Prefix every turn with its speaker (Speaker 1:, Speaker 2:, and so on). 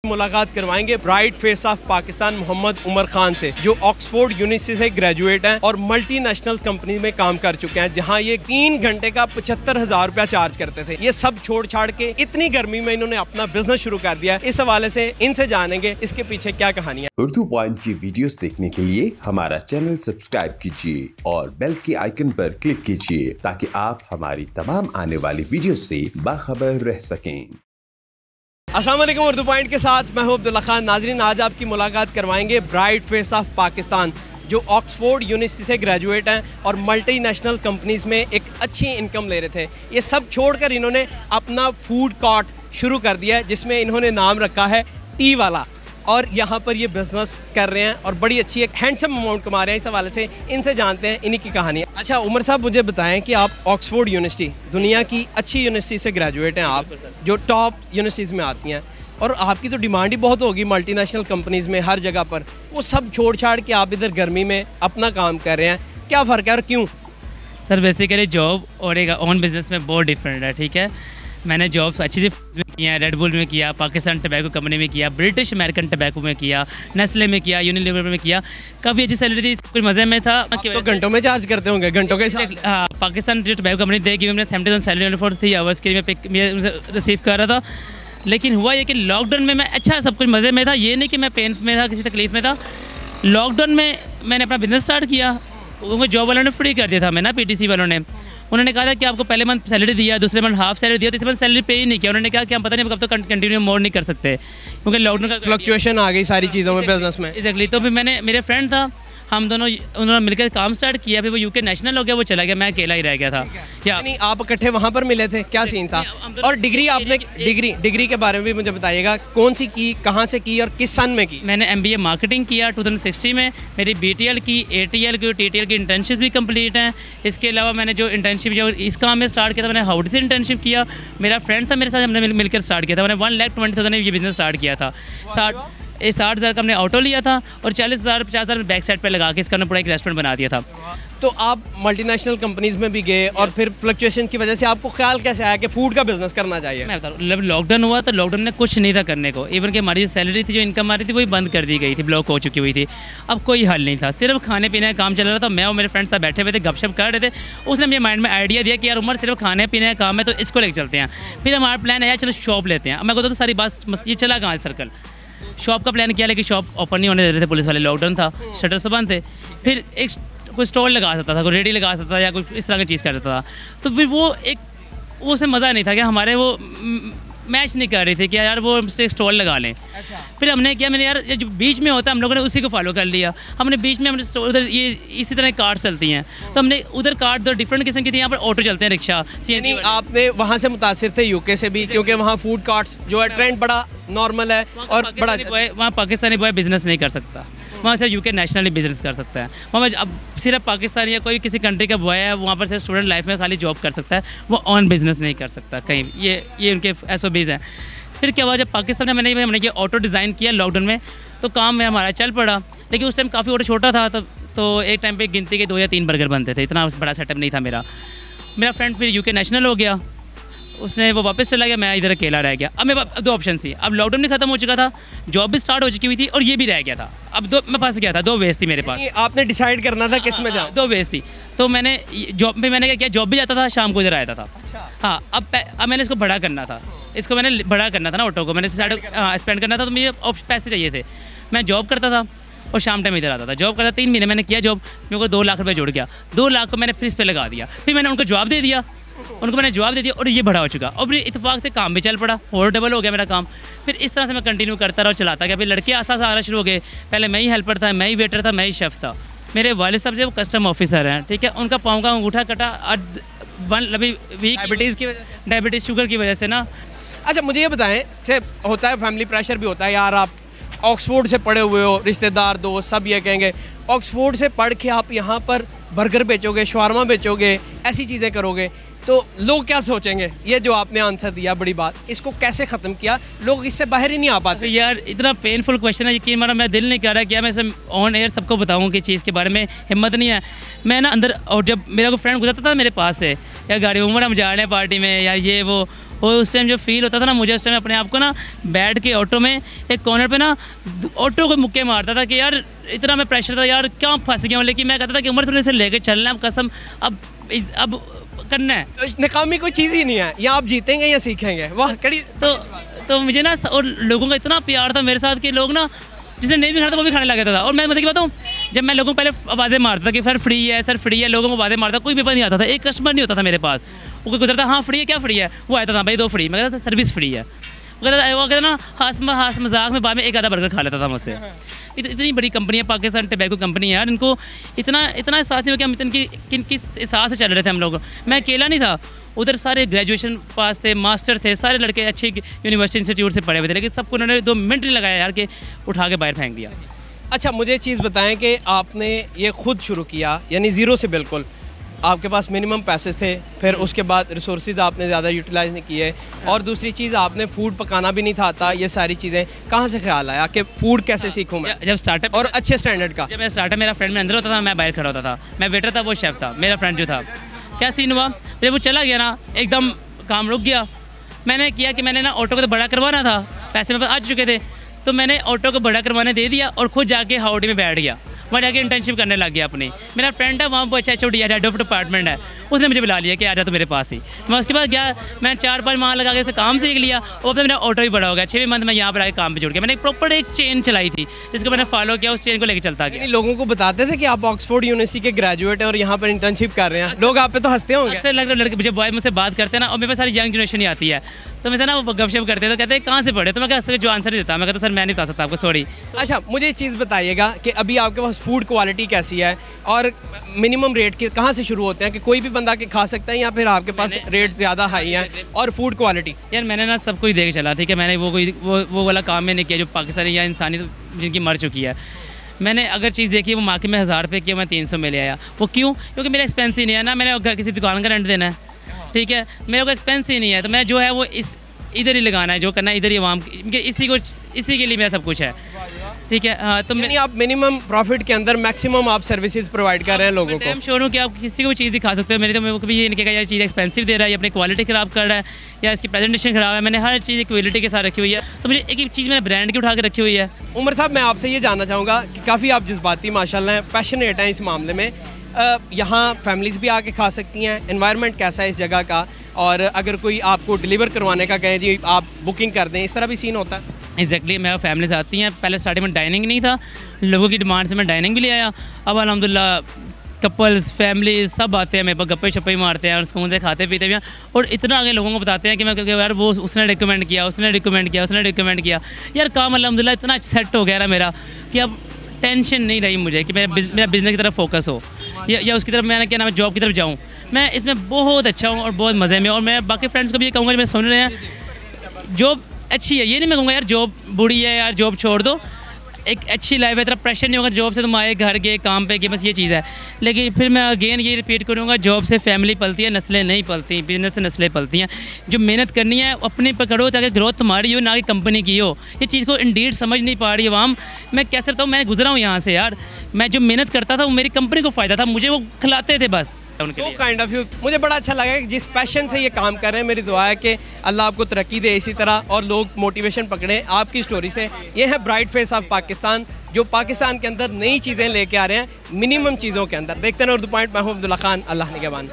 Speaker 1: मुलाकात करवाएंगे bright face of Pakistan Mohammad Umar Khan से, जो ऑक्सफोर्ड यूनिवर्सिटी से ग्रेजुएट हैं और मल्टीनेशनल कंपनी में काम कर चुके हैं, जहां ये 3 घंटे का 75,000 रुपया चार्ज करते थे। ये सब छोड़ छाड़ के इतनी गर्मी में इन्होंने अपना बिजनेस शुरू कर दिया। इस हवाले से इनसे जानेंगे इसके पीछे क्या कहानी है।
Speaker 2: उर्दू पॉइंट की वीडियोस देखने के लिए हमारा चैनल सब्सक्राइब कीजिए और बेल के आइकन पर क्लिक कीजिए ताकि आप हमारी तमाम आने वाली वीडियो से बाखबर रह सकें।
Speaker 1: अस्सलाम वालेकुम, उर्दू पॉइंट के साथ मैं हूं अब्दुल्ला खान। नाजरीन, आज आपकी मुलाकात करवाएंगे ब्राइट फेस ऑफ पाकिस्तान, जो ऑक्सफोर्ड यूनिवर्सिटी से ग्रेजुएट हैं और मल्टीनेशनल कंपनीज में एक अच्छी इनकम ले रहे थे। ये सब छोड़कर इन्होंने अपना फूड कोर्ट शुरू कर दिया है, जिसमें इन्होंने नाम रखा है टी वाला, और यहाँ पर ये बिज़नेस कर रहे हैं और बड़ी अच्छी एक हैंडसम अमाउंट कमा रहे हैं। इस हवाले से इनसे जानते हैं इन्हीं की कहानी। अच्छा उमर साहब, मुझे बताएं कि आप ऑक्सफोर्ड यूनिवर्सिटी, दुनिया की अच्छी यूनिवर्सिटी से ग्रेजुएट हैं आप, जो टॉप यूनिवर्सिटीज़ में आती हैं, और आपकी तो डिमांड ही बहुत होगी मल्टीनेशनल कंपनीज़ में हर जगह पर। वो सब छोड़ छाड़ के आप इधर गर्मी में अपना काम कर रहे हैं, क्या फ़र्क है और क्यों?
Speaker 3: सर बेसिकली जॉब और एक ऑन बिजनेस में बहुत डिफरेंट है। ठीक है, मैंने जॉब अच्छी में किया है, रेड बुल में किया, पाकिस्तान टबैको कंपनी में किया, ब्रिटिश अमेरिकन टबैको में किया, नेस्ले में किया, यूनिलीवर में किया। काफ़ी अच्छी सैलरी थी, कुछ मज़े में था।
Speaker 1: तो घंटों में चार्ज करते होंगे, घंटों के?
Speaker 3: हाँ, पाकिस्तान जो टबैको कंपनी देगी, मैंने 70,000 सैलरी फॉर 3 आवर्स के लिए मैं रिसीव कर रहा था। लेकिन हुआ ये कि लॉकडाउन में मैं अच्छा सब कुछ मज़े में था, ये नहीं कि मैं पेन में था, किसी तकलीफ़ में था। लॉकडाउन में मैंने अपना बिजनेस स्टार्ट किया, वो जॉब वालों ने फ्री कर दिया था मैं ना, पीटीसी वालों ने। उन्होंने कहा था कि आपको पहले मंथ सैलरी दिया, दूसरे मंथ हाफ सैलरी दिया, तीसरे मंथ सैलरी पे ही नहीं किया। उन्होंने कहा कि हम पता नहीं अब कब तक कंटिन्यू मोर नहीं कर सकते, क्योंकि लॉकडाउन का
Speaker 1: फ्लक्चुएशन आ गई सारी चीज़ों में, बिजनेस में।
Speaker 3: एग्जैक्टली। तो फिर मैंने, मेरे फ्रेंड था, हम दोनों, उन्होंने मिलकर काम स्टार्ट किया। फिर वो यूके नेशनल हो गया, वो चला गया, मैं अकेला ही रह गया था।
Speaker 1: क्या नहीं आप इकट्ठे वहाँ पर मिले थे, क्या सीन था? और डिग्री आपने, डिग्री के बारे में भी मुझे बताइएगा, कौन सी की, कहाँ से की और किस सन में की?
Speaker 3: मैंने MBA मार्केटिंग किया 2016 में, मेरी BTL की, ATL की, TTL की इंटर्नशिप भी कंप्लीट है। इसके अलावा मैंने जो इंटर्नशिप जो इस काम में स्टार्ट किया था, मैंने हाउडी से इंटर्नशिप किया। मेरा फ्रेंड था मेरे साथ, हमने मिलकर स्टार्ट किया था। मैंने 1,20,000 में ये बिजनेस स्टार्ट किया था। 60,000 का हमने ऑटो लिया था और 40,000 50,000 बैक साइड पे लगा के इसका हमने पूरा एक रेस्टोरेंट बना दिया था।
Speaker 1: तो आप मल्टीनेशनल कंपनीज में भी गए और फिर फ्लक्चुएशन की वजह से आपको ख्याल कैसे आया कि फूड का बिजनेस करना चाहिए?
Speaker 3: मैं बता रहा हूँ, जब लॉकडाउन हुआ तो लॉकडाउन में कुछ नहीं था करने को। इवन कि हमारी जो सैलरी थी, जो इनकम आ रही थी, वही बंद कर दी गई थी, ब्लॉक हो चुकी हुई थी। अब कोई हल नहीं था, सिर्फ खाने पीने का काम चल रहा था। मैं और मेरे फ्रेंड्स साथ बैठे हुए थे, गपशप कर रहे थे। उसने मेरे माइंड में आइडिया दिया कि यार उमर, सिर्फ खाने पीने का काम है, तो इसको लेकर चलते हैं। फिर हमारा प्लान आया, चलो शॉप लेते हैं। अब मैं कहता तो सारी बात ये चला कहाँ सर्कल, शॉप का प्लान किया, लेकिन शॉप ओपन नहीं होने दे रहे थे पुलिस वाले, लॉकडाउन था, शटर से बंद थे। फिर एक कोई स्टॉल लगा सकता था, कोई रेडी लगा सकता था, या कुछ इस तरह की चीज़ कर सकता था। तो फिर वो उससे मज़ा नहीं था कि हमारे वो मैच नहीं कर रही थी कि यार वो एक स्टॉल लगा लें। अच्छा। फिर हमने किया, मैंने यार जो बीच में होता है हम लोगों ने उसी को फॉलो कर लिया। हमने बीच में, हमने उधर ये इसी तरह कार चलती हैं, तो हमने उधर कार दो डिफरेंट किस्म की थी, यहाँ पर ऑटो चलते हैं, रिक्शा, CNG।
Speaker 1: आपने वहाँ से मुतासिर थे यूके से भी, क्योंकि वहाँ फूड कार्ट्स जो है ट्रेंड बड़ा नॉर्मल है, और बड़ा
Speaker 3: वहाँ पाकिस्तानी बॉय बिजनेस नहीं कर सकता, वहाँ से यूके नेशनली बिजनेस कर सकता है। वहाँ अब सिर्फ पाकिस्तानी या कोई किसी कंट्री का बॉय है, वहाँ पर से स्टूडेंट लाइफ में खाली जॉब कर सकता है, वो ऑन बिजनेस नहीं कर सकता कहीं। ये उनके SOBs हैं। फिर क्या हुआ, जब पाकिस्तान में हमने ये ऑटो डिज़ाइन किया लॉकडाउन में, तो काम में हमारा चल पड़ा। लेकिन उस टाइम काफ़ी ऑटो छोटा था, तो एक टाइम पर गिनती के 2 या 3 बर्गर बनते थे, इतना बड़ा सेटअप नहीं था मेरा। मेरा फ्रेंड फिर यूके नेशनल हो गया, उसने वो वापस चला गया, मैं इधर अकेला रह गया। अब मेरे पास 2 ऑप्शन थी। अब लॉकडाउन भी खत्म हो चुका था, जॉब भी स्टार्ट हो चुकी हुई थी, और ये भी रह गया था। अब मैं फंस गया था, 2 वेज थी मेरे पास।
Speaker 1: आपने डिसाइड करना था किस में जाऊँ?
Speaker 3: 2 वेज थी। तो मैंने जॉब में, मैंने क्या किया, जॉब भी जाता था, शाम को इधर आता था।
Speaker 1: अच्छा।
Speaker 3: हाँ, अब मैंने इसको बड़ा करना था, ना ऑटो को मैंने स्पेंड करना था, तो मुझे पैसे चाहिए थे। मैं जॉब करता था और शाम टाइम इधर आता था। जॉब करता 3 महीने मैंने किया जॉब, मेरे को 2 लाख रुपये जुड़ गया। 2 लाख को मैंने फिर इस पे लगा दिया। फिर मैंने उनको जवाब दे दिया, और ये बड़ा हो चुका। और फिर इत्तेफाक से काम भी चल पड़ा, और डबल हो गया मेरा काम। फिर इस तरह से मैं कंटिन्यू करता रहा और चलाता गया। फिर लड़के आस्ता आस्ता आना शुरू हो गए। पहले मैं ही हेल्पर था, मैं ही वेटर था, मैं ही शेफ़ था। मेरे वालिद साहब जो वो कस्टम ऑफिसर हैं, ठीक है, उनका पाँव का अंगूठा कटा
Speaker 1: डायबिटीज़ की वजह से,
Speaker 3: डायबिटीज़ शुगर की वजह से ना।
Speaker 1: अच्छा मुझे ये बताएं, से होता है फैमिली प्रेशर भी होता है यार, आप ऑक्सफोर्ड से पढ़े हुए हो, रिश्तेदार दोस्त सब ये कहेंगे ऑक्सफोर्ड से पढ़ के आप यहाँ पर बर्गर बेचोगे, शवारमा बेचोगे, ऐसी चीज़ें करोगे, तो लोग क्या सोचेंगे? ये जो आपने आंसर दिया, बड़ी बात, इसको कैसे ख़त्म किया? लोग इससे बाहर ही नहीं आ पाते।
Speaker 3: यार इतना पेनफुल क्वेश्चन है, यकीन मानो मैं दिल नहीं कर रहा कि मैं इसे ऑन एयर सबको बताऊं कि चीज़ के बारे में हिम्मत नहीं है। मैं ना अंदर, और जब मेरा कोई फ्रेंड गुजरता था मेरे पास से, या गाड़ी उमर हम जा रहे हैं पार्टी में, या ये वो, और उस टाइम जो फील होता था ना मुझे, उस टाइम अपने आप को ना बैठ के ऑटो में एक कॉर्नर पे ना ऑटो को मुक्के मारता था कि यार इतना मैं प्रेशर था यार, क्या फंस गया हूँ। लेकिन मैं कहता था कि उम्र थोड़े से लेके चलना है, कसम अब करना है।
Speaker 1: नाकामी कोई चीज़ ही नहीं है, या आप जीतेंगे या सीखेंगे। वाह कड़ी।
Speaker 3: तो मुझे ना, और लोगों का इतना प्यार था मेरे साथ कि लोग ना जिसने नहीं भी खाना था वो भी खाने लग जाता था। और मैं मतलब बताऊँ, जब मैं लोगों को पहले आवाज़ें मारता था कि सर फ्री है, सर फ्री है, लोगों को आवाज़ें मारता, कोई पेपर नहीं आता था, एक कस्टमर नहीं होता था मेरे पास। वो कोई गुजरता, हाँ फ्री है, क्या फ्री है, वो आता था भाई 2 फ्री। मैं कहता था सर्विस फ्री है। वो कहता ना हास मजाक में बाद में एक आधा बर्गर खा लेता था मुझसे। इतनी बड़ी कंपनी है पाकिस्तान टबैको कंपनी है यार, इनको इतना साथ नहीं हो कि हम किस हिसाब से चल रहे थे हम लोग। मैं अकेला नहीं था, उधर सारे ग्रेजुएशन पास थे, मास्टर थे, सारे लड़के अच्छे यूनिवर्सिटी इंस्टीट्यूट से पढ़े हुए थे, लेकिन सबको उन्होंने 2 मिनट नहीं लगाया यार कि उठा के बाहर फेंक दिया।
Speaker 1: अच्छा मुझे चीज़ बताएं कि आपने ये खुद शुरू किया, यानी ज़ीरो से, बिल्कुल आपके पास मिनिमम पैसे थे, फिर उसके बाद रिसोर्सेज आपने ज़्यादा यूटिलाइज़ नहीं किए, और दूसरी चीज़ आपने फूड पकाना भी नहीं था आता। ये सारी चीज़ें कहाँ से ख्याल आया कि फ़ूड कैसे सीखूँ मैं
Speaker 3: जब स्टार्टअप,
Speaker 1: और अच्छे स्टैंडर्ड का?
Speaker 3: जब मैं स्टार्टअप, मेरा फ्रेंड में अंदर होता था, मैं बाहर खड़ा होता था, मैं वेटर था, वो शेफ़ था, मेरा फ्रेंड जो था। क्या सीन हुआ, जब वो चला गया ना एकदम काम रुक गया। मैंने किया कि मैंने ना ऑटो को तो बड़ा करवाना था, पैसे मेरे पास आ चुके थे, तो मैंने ऑटो को बड़ा करवाने दे दिया और खुद जाके हाउडी में बैठ गया, वहाँ जाके इंटर्नशिप करने लग गया अपनी। मेरा फ्रेंड है वहाँ पर HOD हेड ऑफ डिपार्टमेंट है, उसने मुझे बुला लिया कि आ जा तो मेरे पास ही। मैं उसके बाद गया, मैं 4-5 माह लगा के काम सीख लिया, और अपना मेरा ऑटो भी बड़ा हो गया। 6 मंथ में यहाँ पर आके काम पे जुड़ गया। मैंने एक प्रॉपर एक चेन चलाई थी जिसको मैंने फॉलो किया, उस चेन को लेकर चलता गया।
Speaker 1: लोगों को बताते थे कि आप ऑक्सफोर्ड यूनिवर्सिटी के ग्रेजुएट हैं और यहाँ पर इंटर्नशिप कर रहे हैं, लोग आप पे तो हंसते होंगे।
Speaker 3: अक्सर लड़के मुझे बॉय मुझसे बात करते हैं ना, और मेरे पास सारी यंग जनरेशन ही आती है, तो मैं ना वो गपशप करते हैं, तो कहते हैं कहाँ से पढ़े, तो मैं कहता जो आंसर नहीं देता, मैं कहता सर मैं नहीं बता सकता आपको, सॉरी।
Speaker 1: अच्छा मुझे चीज़ बताइएगा कि अभी आपके पास फूड क्वालिटी कैसी है, और मिनिमम रेट के कहाँ से शुरू होते हैं कि कोई भी बंदा के खा सकता है, या फिर आपके पास रेट ज़्यादा हाई है, और फूड क्वालिटी?
Speaker 3: यार मैंने ना सब कुछ देख चला, ठीक है, मैंने वो वाला काम मैंने किया जो पाकिस्तानी या इंसानी जिनकी मर चुकी है। मैंने अगर चीज़ देखी वो मार्केट में 1000 रुपये की, मैं 300 में ले आया। वो क्यों? क्योंकि मेरा एक्सपेंस ही नहीं है ना, मैंने किसी दुकान का रेंट देना है, ठीक है, मेरे को एक्सपेंस ही नहीं है, तो मैं जो है वो इधर ही लगाना है, जो करना है इधर ही आवाम, इसी के लिए मेरा सब कुछ है, ठीक है। हाँ, तो
Speaker 1: यानी आप मिनिमम प्रॉफिट के अंदर मैक्सिमम आप सर्विसेज प्रोवाइड कर रहे हैं लोगों को।
Speaker 3: मैं श्योर हूँ कि आप किसी को भी चीज़ दिखा सकते हो। मेरे तो मेरे को भी ये नहीं कहेगा यार चीज़ एक्सपेंसिव दे रहा है, या अपनी क्वालिटी ख़राब कर रहा है, या इसकी प्रेजेंटेशन ख़राब है। मैंने हर चीज़ क्वालिटी के साथ रखी हुई है, तो मुझे एक चीज़ मैंने ब्रांड की उठा के रखी हुई है।
Speaker 1: उमर साहब मैं आपसे ये जानना चाहूँगा कि काफ़ी आप जज्बाती माशाल्लाह हैं, पैशनेट हैं इस मामले में। यहाँ फैमिलीज़ भी आके खा सकती हैं, एनवायरनमेंट कैसा है इस जगह का, और अगर कोई आपको डिलीवर करवाने का कहें जी आप बुकिंग कर दें, इस तरह भी सीन होता है?
Speaker 3: एग्जैक्टली, मेरा फैमिलीज आती हैं। पहले स्टार्टिंग में डाइनिंग नहीं था, लोगों की डिमांड से मैं डाइनिंग भी ले आया। अब अल्हम्दुलिल्लाह कपल्स, फैमिलीज सब आते हैं मेरे पास, गप्पे शप्पे मारते हैं और सुकून से खाते पीते भी हैं, और इतना आगे लोगों को बताते हैं कि मैं यार वो उसने रिकमेंड किया, उसने रिकमेंड किया। यार काम अल्हम्दुलिल्लाह इतना सेट हो गया ना मेरा कि अब टेंशन नहीं रही मुझे कि मेरा बिज़नेस की तरफ फोकस हो, या उसकी तरफ मैंने क्या नाम है जॉब की तरफ जाऊँ। मैं इसमें बहुत अच्छा हूँ और बहुत मज़े में, और मैं बाकी फ्रेंड्स को भी ये कहूँगा जो मैं सुन रहे हैं जॉब अच्छी है, ये नहीं मैं कहूँगा यार जॉब बुरी है यार जॉब छोड़ दो, एक अच्छी लाइफ है, इतना प्रेशर नहीं होगा जॉब से तुम आए घर गए काम पे गए, बस ये चीज़ है। लेकिन फिर मैं अगेन ये रिपीट करूँगा, जॉब से फैमिली पलती है, नस्लें नहीं पलती, बिजनेस से नस्लें पलती हैं। जो मेहनत करनी है अपनी पकड़ो ताकि ग्रोथ तुम्हारी हो ना कि कंपनी की हो। ये चीज़ को इंडीड समझ नहीं पा रही आवाम। मैं कैसे बताऊँ, मैं गुजरा हूँ यहाँ से यार, मैं जो मेहनत करता था वो मेरी कंपनी को फ़ायदा था, मुझे वो खिलाते थे बस उनके लिए।
Speaker 1: काइंड ऑफ यू मुझे बड़ा अच्छा लगा कि जिस पैशन से ये काम कर रहे हैं, मेरी दुआ है कि अल्लाह आपको तरक्की दे इसी तरह, और लोग मोटिवेशन पकड़ें आपकी स्टोरी से। ये है ब्राइट फेस ऑफ पाकिस्तान, जो पाकिस्तान के अंदर नई चीज़ें लेके आ रहे हैं मिनिमम चीज़ों के अंदर। देखते हैं उर्दू पॉइंट, मैं हूं अब्दुल्ला खान, अल्लाह निगहबान।